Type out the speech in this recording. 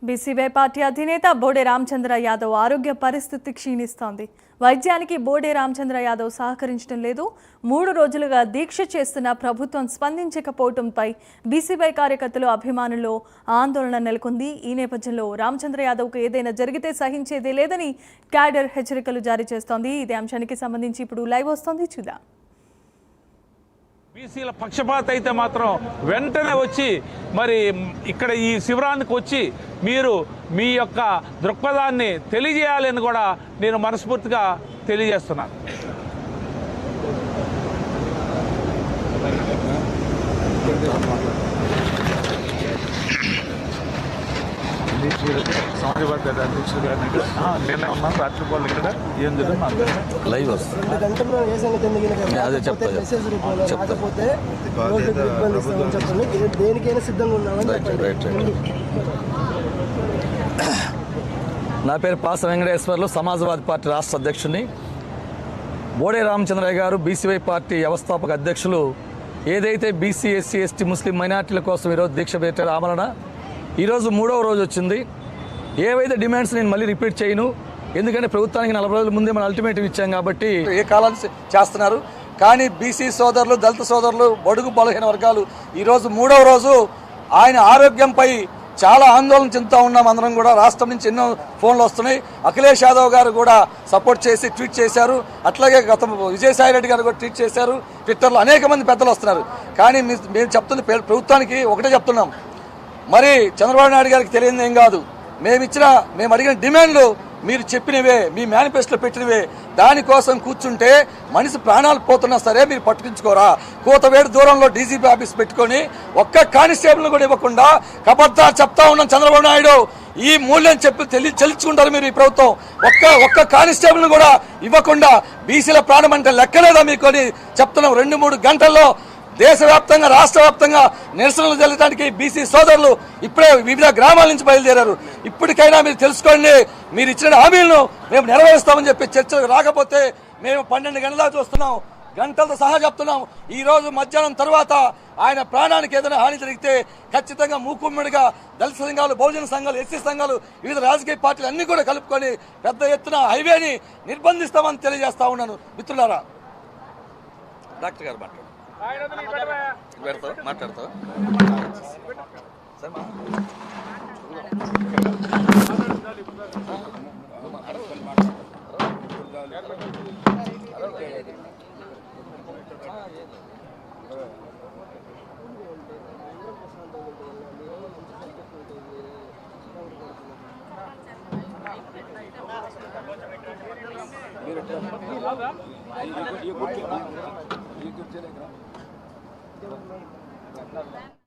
BCY party అధినేత బోడే రామచంద్ర యాదవ్ ఆరోగ్య పరిస్థితి క్షీణిస్తోంది. వైద్యానికి బోడే రామచంద్ర యాదవ్ సహకరించడం లేదు. 3 రోజులుగా దీక్ష చేస్తున్న ప్రభుత్వం స్పందించకపోవడంపై బీసీవై కార్యకర్తలు అభిమానుల్లో ఆందోళన నెలకొంది. ఈ నేపథ్యంలో రామచంద్ర యాదవ్కు ఏదైనా జరిగితే సహించేదే లేదని క్యాడర్ హెచ్చరికలు జారీ చేస్తోంది. ఇదే అంశానికి సంబంధించి ఇప్పుడు లైవ్ వస్తోంది, చూద్దాం. బీసీల పక్షపాత అయితే మాత్రం వెంటనే వచ్చి మరి ఇక్కడ ఈ శిబిరానికి వచ్చి మీరు మీ యొక్క దృక్పథాన్ని తెలియజేయాలని కూడా నేను మనస్ఫూర్తిగా తెలియజేస్తున్నాను. సమాజవాద అధ్యక్షుడు గారిని నేనే ఉన్నాను. రాత్రి వాళ్ళు ఇక్కడ ఏం జరిగింది లైవ్ వస్తుంది. నా పేరు పాస వెంకటేశ్వర్లు, సమాజ్వాదీ పార్టీ రాష్ట్ర అధ్యక్షుడిని. బోడే రామచంద్రయ్య గారు బీసీవై పార్టీ వ్యవస్థాపక అధ్యక్షులు ఏదైతే బీసీ, ఎస్సీ, ఎస్టీ, ముస్లిం మైనార్టీల కోసం ఈరోజు దీక్ష పెట్టారు ఆమరణ. ఈరోజు 3వ రోజు వచ్చింది. ఏవైతే డిమాండ్స్ నేను మళ్ళీ రిపీట్ చేయను, ఎందుకంటే ప్రభుత్వానికి 40 రోజుల ముందే మనం అల్టిమేటం ఇచ్చాం కాబట్టి ఏ కాలాన్ని చేస్తున్నారు. కానీ బీసీ సోదరులు, దళిత సోదరులు, బడుగు బలహీన వర్గాలు ఈరోజు 3వ రోజు ఆయన ఆరోగ్యంపై చాలా ఆందోళన చెందుతూ ఉన్నాం. అందరం కూడా రాష్ట్రం నుంచి ఎన్నో ఫోన్లు వస్తున్నాయి. అఖిలేష్ యాదవ్ గారు కూడా సపోర్ట్ చేసి ట్వీట్ చేశారు. అట్లాగే గత విజయసాయి రెడ్డి గారు కూడా ట్వీట్ చేశారు. ట్విట్టర్లో అనేక మంది పెద్దలు వస్తున్నారు. కానీ మేము చెప్తుంది ప్రభుత్వానికి ఒకటే చెప్తున్నాం, మరి చంద్రబాబు నాయుడు గారికి తెలియదు ఏం కాదు. మేము అడిగిన డిమాండ్లు మీరు చెప్పినవే, మీ మేనిఫెస్టోలో పెట్టినవే. దానికోసం కూర్చుంటే మనిషి ప్రాణాలు పోతున్నా సరే మీరు పట్టుకుంచుకోరా? కోతవేడు దూరంలో డీజీపీ ఆఫీస్ పెట్టుకొని ఒక్క కానిస్టేబుల్ కూడా ఇవ్వకుండా కబద్దార్ చెప్తా ఉన్నాం చంద్రబాబు నాయుడు. ఈ మూల్యం చెప్పి చెల్లించుకుంటారు మీరు. ఈ ప్రభుత్వం ఒక్క కానిస్టేబుల్ కూడా ఇవ్వకుండా బీసీల ప్రాణం అంటే లెక్కలేదా మీకు అని చెప్తున్నాం. 2-3 గంటల్లో దేశవ్యాప్తంగా, రాష్ట్ర వ్యాప్తంగా నిరసనలు జరగడానికి బీసీ సోదరులు ఇప్పుడే వివిధ గ్రామాల నుంచి బయలుదేరారు. ఇప్పటికైనా మీరు తెలుసుకోండి, మీరు ఇచ్చిన హామీలను మేము నెరవేరుస్తామని చెప్పి చర్చలకు రాకపోతే మేము 12 గంటల చూస్తున్నాం, గంటలతో సహా చెప్తున్నాం. ఈ రోజు మధ్యాహ్నం తర్వాత ఆయన ప్రాణానికి ఏదైనా హాని జరిగితే ఖచ్చితంగా మూకుమ్మడిగా దళిత సంఘాలు, బహుజన సంఘాలు, ఎస్సీ సంఘాలు, వివిధ రాజకీయ పార్టీలు అన్ని కూడా కలుపుకొని పెద్ద ఎత్తున హైవేని నిర్బంధిస్తామని తెలియజేస్తా ఉన్నాను. మిత్రులారా, డాక్టర్ గారు మాట్లాడతావు. మీరు